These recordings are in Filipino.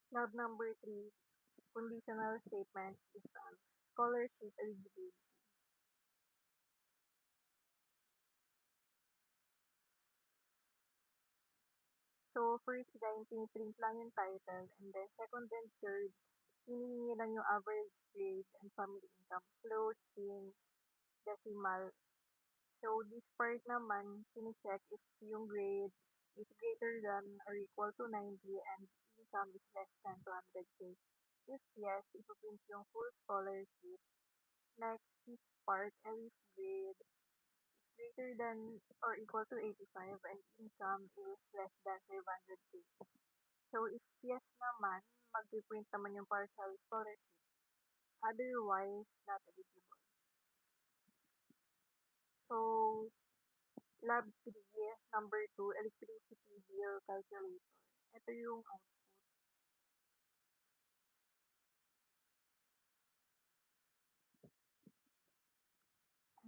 Lab number three, conditional statements is scholarship eligibility. So, first line, piniprint lang yung title, and then second and third, hinihingi lang yung average grade and family income, float, sin, decimal. So, this part naman, sine-check if yung grade is greater than or equal to 90 and income is less than 200K. If yes, ipoprint yung full scholarship. Next, this part, if grade is greater than or equal to 85 and income is less than 500K. So, if yes naman, mag-print naman yung partial scholarship. Otherwise, not eligible. So, Lab 3, number 2, electricity bill calculator. Ito yung output.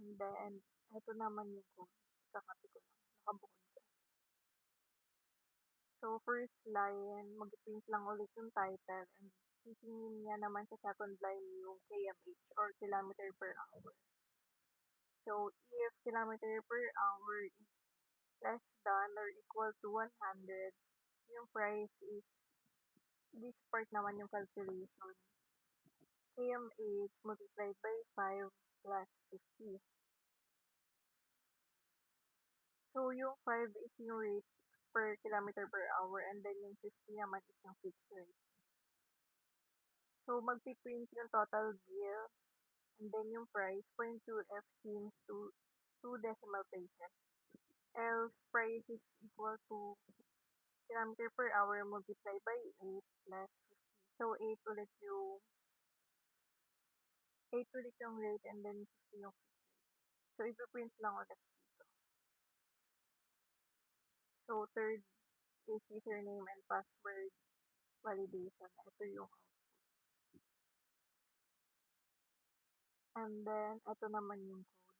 And then, ito naman yung code. Kakapit ko lang. Nakabukod ka. So, first line, mag-print lang ulit yung title and sisingin niya naman sa second line yung kmh or kilometer per hour. So, if kilometer per hour is less than or equal to 100, yung price is this part naman yung calculation. kmh multiplied by 5 plus 50. So, yung 5 is yung rate per kilometer per hour and then yung 50 naman is yung fixed rate. So, magpiprint yung total bill and then yung price, 0.2f seems to 2 decimal places. Else, price is equal to kilometer per hour multiplied by 8 plus 50. So, 8 ulit yung rate and then 50 yung fixed rate. So, ipiprint lang ulit dito. So, third is username and password validation. Ito yung output. And then, ito naman yung code.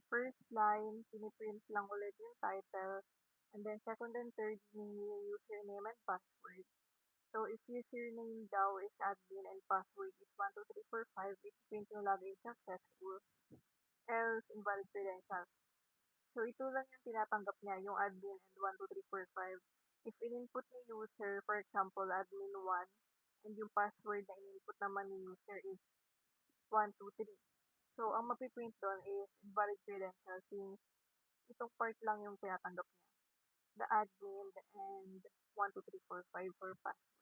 First line, piniprint lang ulit yung title. And then, second and third, yung username and password. So, if username daw is admin and password is 12345, ipiprint yung login successful, else invalid credentials. So, ito lang yung tinatanggap niya, yung admin and 12345. If in-input ni user, for example, admin 1, and yung password na in-input naman ni user is 123. So, ang mapiprint doon is invalid credentials since itong part lang yung tinatanggap niya. The admin and 12345 for password.